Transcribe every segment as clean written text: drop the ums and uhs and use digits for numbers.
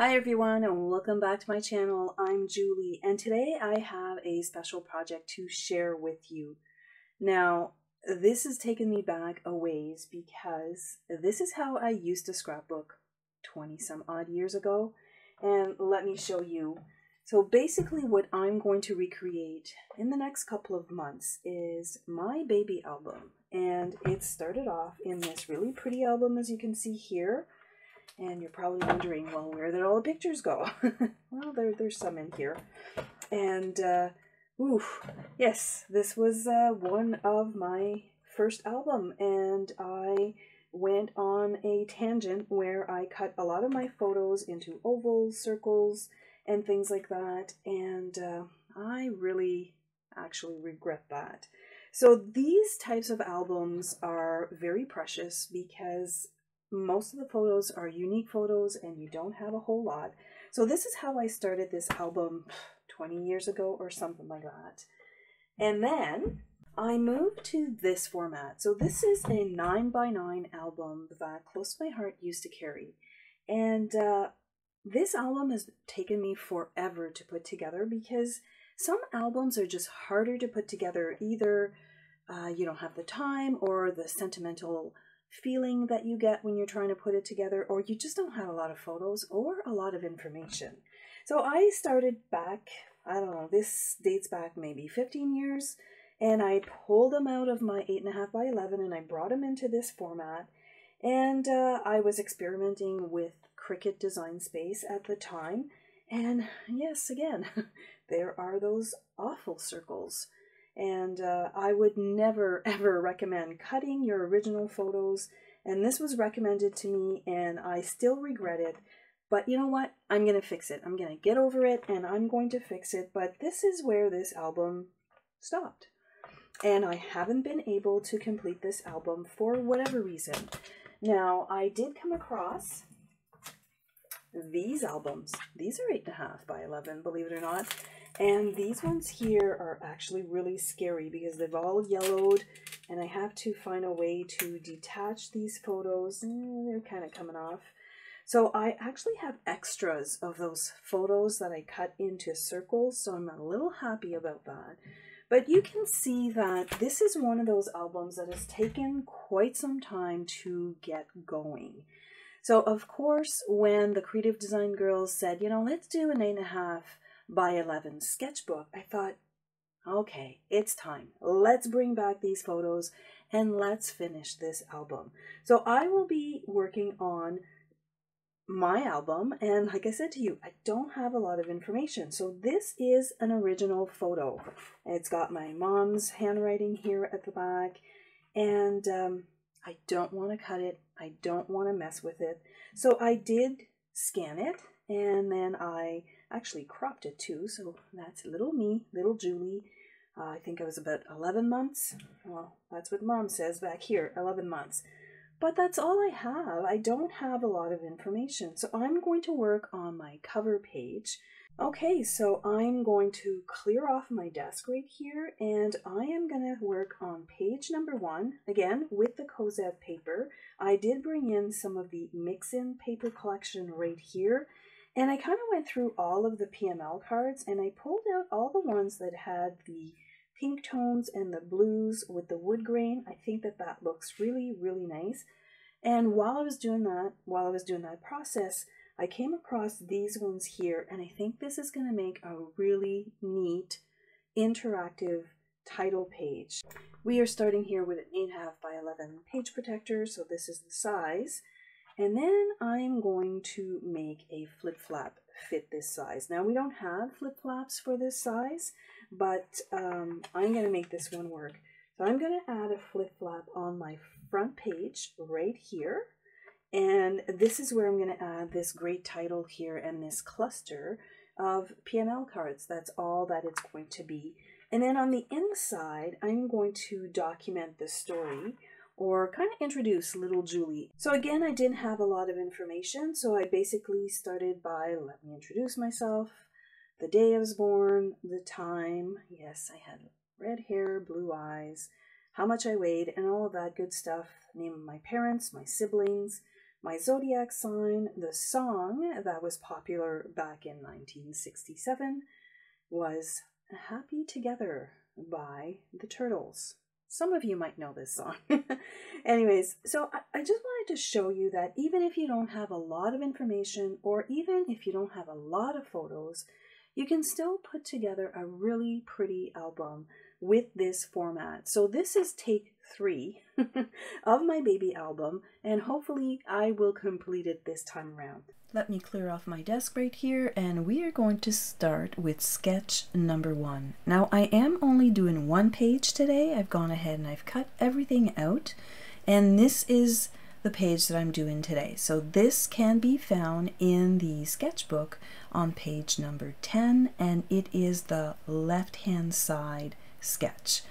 Hi everyone and welcome back to my channel. I'm Julie and today I have a special project to share with you. Now this has taken me back a ways because this is how I used to scrapbook 20 some odd years ago, and let me show you. So basically what I'm going to recreate in the next couple of months is my baby album, and it started off in this really pretty album as you can see here. And you're probably wondering, well, where did all the pictures go? Well, there's some in here. And, yes, this was one of my first album. And I went on a tangent where I cut a lot of my photos into ovals, circles, and things like that. And I really actually regret that. So these types of albums are very precious because most of the photos are unique photos and you don't have a whole lot. So this is how I started this album 20 years ago or something like that. And then I moved to this format. So this is a 9x9 album that Close to My Heart used to carry. And this album has taken me forever to put together because some albums are just harder to put together. Either you don't have the time or the sentimental feeling that you get when you're trying to put it together, or you just don't have a lot of photos or a lot of information. So I started back, I don't know, this dates back maybe 15 years, and I pulled them out of my 8.5x11 and I brought them into this format. And I was experimenting with Cricut Design Space at the time, and yes, again, there are those awful circles. And I would never ever recommend cutting your original photos, and this was recommended to me and I still regret it. But you know what? I'm going to fix it. I'm going to get over it and I'm going to fix it. But this is where this album stopped. And I haven't been able to complete this album for whatever reason. Now, I did come across these albums. These are 8.5x11, believe it or not. And these ones here are actually really scary because they've all yellowed and I have to find a way to detach these photos. They're kind of coming off. So I actually have extras of those photos that I cut into circles, so I'm a little happy about that. But you can see that this is one of those albums that has taken quite some time to get going. So of course, when the creative design girls said, you know, let's do an 8.5x11 sketchbook, I thought, okay, it's time. Let's bring back these photos and let's finish this album. So I will be working on my album, and like I said to you, I don't have a lot of information. So this is an original photo. It's got my mom's handwriting here at the back, and I don't want to cut it. I don't want to mess with it. So I did scan it, and then I actually cropped it too. So that's little me, little Julie. I think I was about 11 months. Well, that's what Mom says back here, 11 months. But that's all I have. I don't have a lot of information. So I'm going to work on my cover page. Okay, so I'm going to clear off my desk right here, and I am going to work on page number 1, again, with the Cosette paper. I did bring in some of the mix-in paper collection right here, and I kind of went through all of the PML cards, and I pulled out all the ones that had the pink tones and the blues with the wood grain. I think that that looks really, really nice. And while I was doing that process, I came across these ones here, and I think this is going to make a really neat interactive title page. We are starting here with an 8.5x11 page protector, so this is the size. And then I'm going to make a flip flap fit this size. Now we don't have flip flaps for this size, but I'm going to make this one work. So I'm going to add a flip flap on my front page right here. And this is where I'm going to add this great title here and this cluster of PML cards. That's all that it's going to be. And then on the inside, I'm going to document the story, or kind of introduce little Julie. So again, I didn't have a lot of information, so I basically started by, let me introduce myself, the day I was born, the time, yes, I had red hair, blue eyes, how much I weighed, and all of that good stuff, name of my parents, my siblings, my zodiac sign. The song that was popular back in 1967 was Happy Together by the Turtles. Some of you might know this song. Anyways, so I just wanted to show you that even if you don't have a lot of information, or even if you don't have a lot of photos, you can still put together a really pretty album with this format. So this is take 3 of my baby album, and hopefully I will complete it this time around. Let me clear off my desk right here, and we are going to start with sketch number 1. Now I am only doing one page today. I've gone ahead and I've cut everything out, and this is the page that I'm doing today. So this can be found in the sketchbook on page number 10, and it is the left-hand side sketch.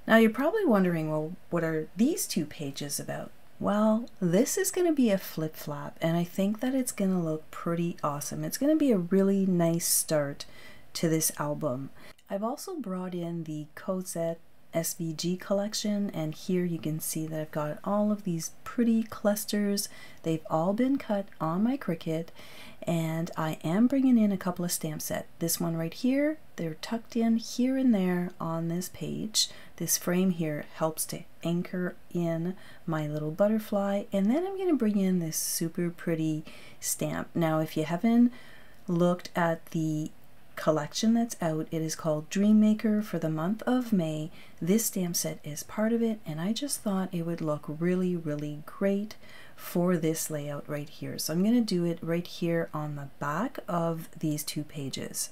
Now you're probably wondering, well, what are these 2 pages about? Well, this is going to be a flip-flap, and I think that it's going to look pretty awesome. It's going to be a really nice start to this album. I've also brought in the Cosette SVG collection, and here you can see that I've got all of these pretty clusters. They've all been cut on my Cricut, and I am bringing in a couple of stamp sets. This one right here, they're tucked in here and there on this page. This frame here helps to anchor in my little butterfly, and then I'm going to bring in this super pretty stamp. Now if you haven't looked at the collection that's out, it is called Dream Maker for the month of May. This stamp set is part of it, and I just thought it would look really, really great for this layout right here. So I'm going to do it right here on the back of these 2 pages.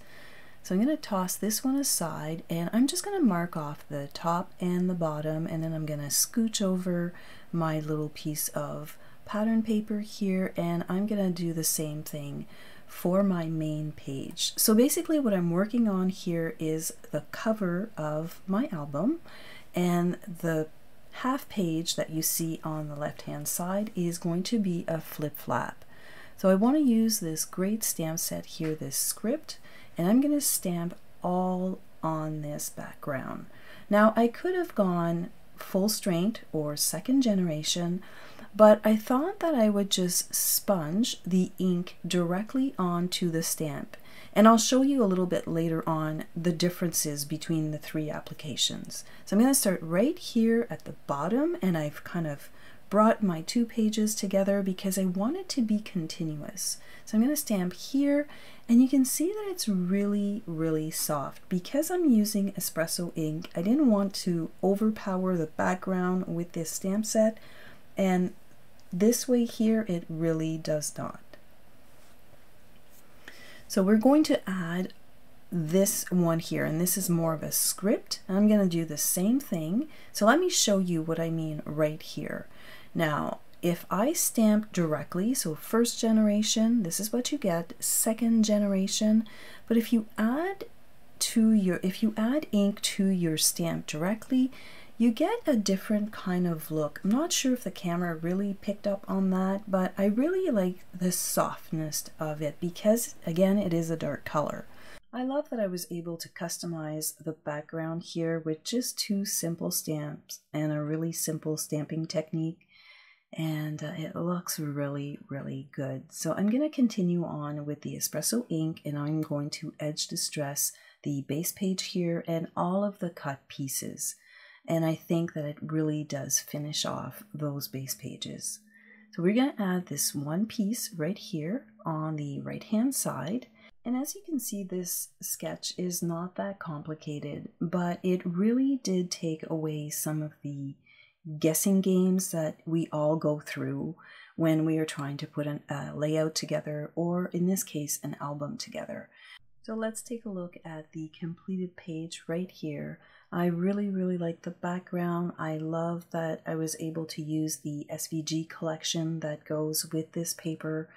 So I'm going to toss this one aside, and I'm just going to mark off the top and the bottom, and then I'm going to scooch over my little piece of pattern paper here, and I'm going to do the same thing for my main page. So basically what I'm working on here is the cover of my album, and the half page that you see on the left hand side is going to be a flip flap. So I want to use this great stamp set here, this script, and I'm going to stamp all on this background. Now I could have gone full strength or second generation, but I thought that I would just sponge the ink directly onto the stamp, and I'll show you a little bit later on the differences between the 3 applications. So I'm going to start right here at the bottom, and I've kind of brought my 2 pages together because I want it to be continuous. So I'm going to stamp here, and you can see that it's really, really soft. Because I'm using espresso ink, I didn't want to overpower the background with this stamp set, and this way here it really does not. So we're going to add this one here, and this is more of a script. I'm going to do the same thing. So let me show you what I mean right here. Now if I stamp directly, so first generation, this is what you get, second generation, but if you add ink to your stamp directly, you get a different kind of look. I'm not sure if the camera really picked up on that, but I really like the softness of it because, again, it is a dark color. I love that I was able to customize the background here with just 2 simple stamps and a really simple stamping technique, and it looks really, really good. So I'm going to continue on with the espresso ink, and I'm going to edge distress the base page here and all of the cut pieces. And I think that it really does finish off those base pages. So we're going to add this one piece right here on the right hand side. And as you can see, this sketch is not that complicated, but it really did take away some of the guessing games that we all go through when we are trying to put a layout together, or in this case, an album together. So let's take a look at the completed page right here. I really, really like the background. I love that I was able to use the SVG collection that goes with this paper.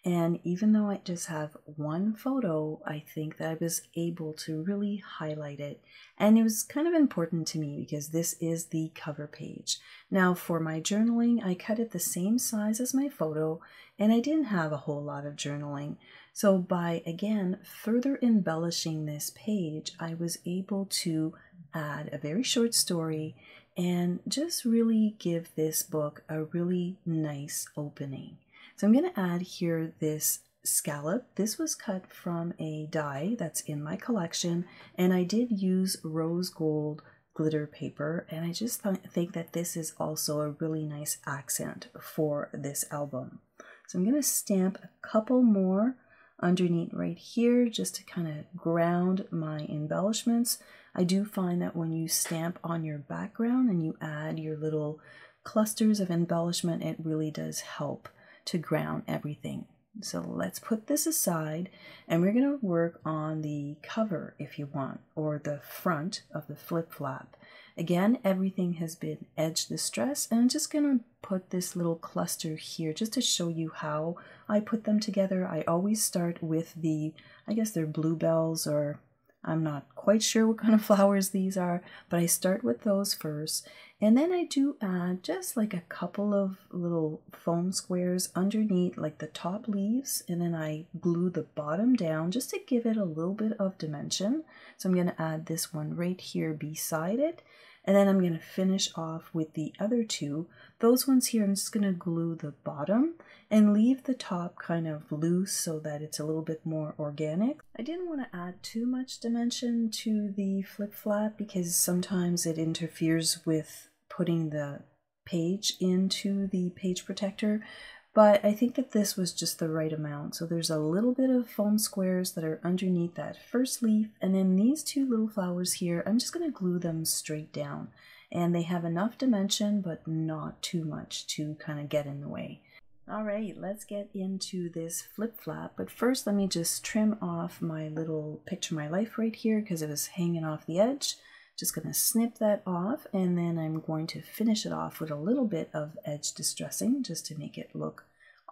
And even though I just have one photo, I think that I was able to really highlight it. And it was kind of important to me because this is the cover page. Now for my journaling, I cut it the same size as my photo, and I didn't have a whole lot of journaling. So by, again, further embellishing this page, I was able to add a very short story and just really give this book a really nice opening. So I'm going to add here this scallop. This was cut from a die that's in my collection, and I did use rose gold glitter paper, and I just think that this is also a really nice accent for this album. So I'm going to stamp a couple more underneath right here just to kind of ground my embellishments. I do find that when you stamp on your background and you add your little clusters of embellishment, it really does help to ground everything. So let's put this aside, and we're going to work on the cover if you want, or the front of the flip flap. Again, everything has been edge distressed, and I'm just going to put this little cluster here just to show you how I put them together. I always start with the, I guess they're bluebells, or I'm not quite sure what kind of flowers these are, but I start with those first. And then I do add just like a couple of little foam squares underneath like the top leaves, and then I glue the bottom down just to give it a little bit of dimension. So I'm going to add this one right here beside it, and then I'm going to finish off with the other two. Those ones here, I'm just going to glue the bottom and leave the top kind of loose so that it's a little bit more organic. I didn't want to add too much dimension to the flip flap because sometimes it interferes with putting the page into the page protector, but I think that this was just the right amount. So there's a little bit of foam squares that are underneath that first leaf, and then these two little flowers here, I'm just going to glue them straight down, and they have enough dimension but not too much to kind of get in the way. All right, let's get into this flip flap, but first let me just trim off my little picture my life right here because it was hanging off the edge. Just going to snip that off, and then I'm going to finish it off with a little bit of edge distressing just to make it look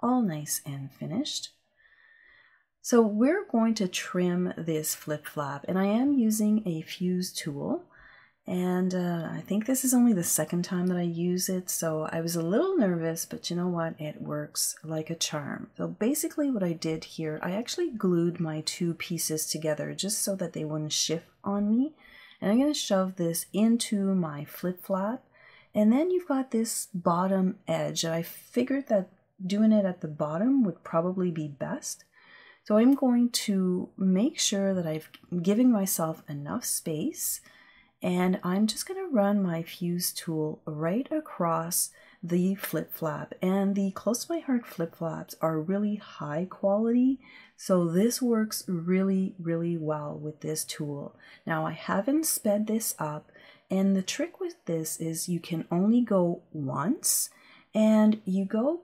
all nice and finished. So we're going to trim this flip flap, and I am using a fuse tool, and I think this is only the second time that I use it, so I was a little nervous, but you know what, it works like a charm. So basically what I did here, I actually glued my two pieces together just so that they wouldn't shift on me. And I'm going to shove this into my flip flap, and then you've got this bottom edge. I figured that doing it at the bottom would probably be best. So I'm going to make sure that I've given myself enough space, and I'm just going to run my fuse tool right across the flip flap. And the Close to My Heart flip flaps are really high quality, so this works really, really well with this tool. Now I haven't sped this up, and the trick with this is you can only go once, and you go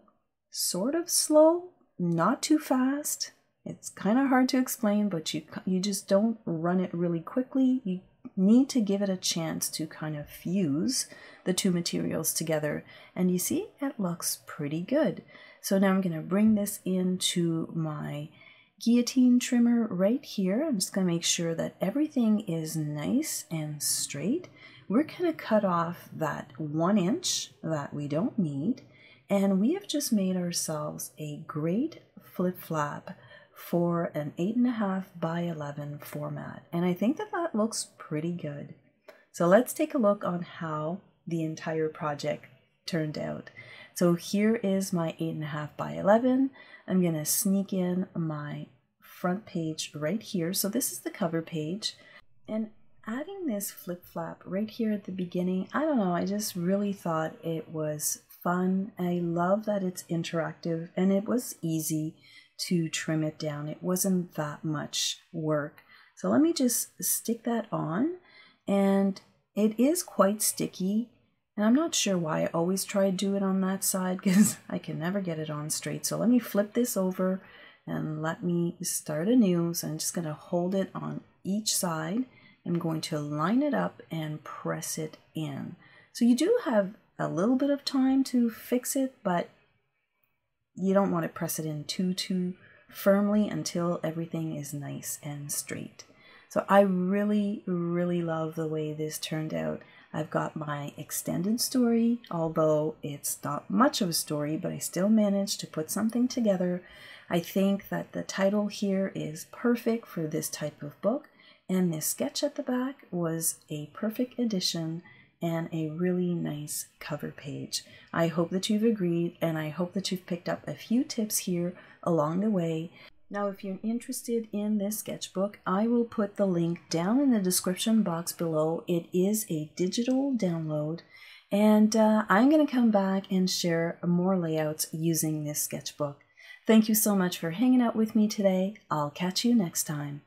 sort of slow, not too fast. It's kind of hard to explain, but you just don't run it really quickly. You need to give it a chance to kind of fuse the two materials together, and you see it looks pretty good. So now I'm going to bring this into my guillotine trimmer right here. I'm just going to make sure that everything is nice and straight. We're going to cut off that 1 inch that we don't need, and we have just made ourselves a great flip flap for an 8.5 by 11 format, and I think that that looks pretty good. So let's take a look on how the entire project turned out. So here is my 8.5 by 11. I'm going to sneak in my front page right here. So this is the cover page, and adding this flip flap right here at the beginning, I don't know, I just really thought it was fun. I love that it's interactive, and it was easy to trim it down. It wasn't that much work. So let me just stick that on, and it is quite sticky, and I'm not sure why I always try to do it on that side because I can never get it on straight. So let me flip this over and let me start anew. So I'm just going to hold it on each side. I'm going to line it up and press it in. So you do have a little bit of time to fix it, but you don't want to press it in too firmly until everything is nice and straight. So I really, really love the way this turned out. I've got my extended story, although it's not much of a story, but I still managed to put something together. I think that the title here is perfect for this type of book, and this sketch at the back was a perfect addition, and a really nice cover page. I hope that you've agreed, and I hope that you've picked up a few tips here along the way. Now, if you're interested in this sketchbook, I will put the link down in the description box below. It is a digital download, and I'm going to come back and share more layouts using this sketchbook. Thank you so much for hanging out with me today. I'll catch you next time.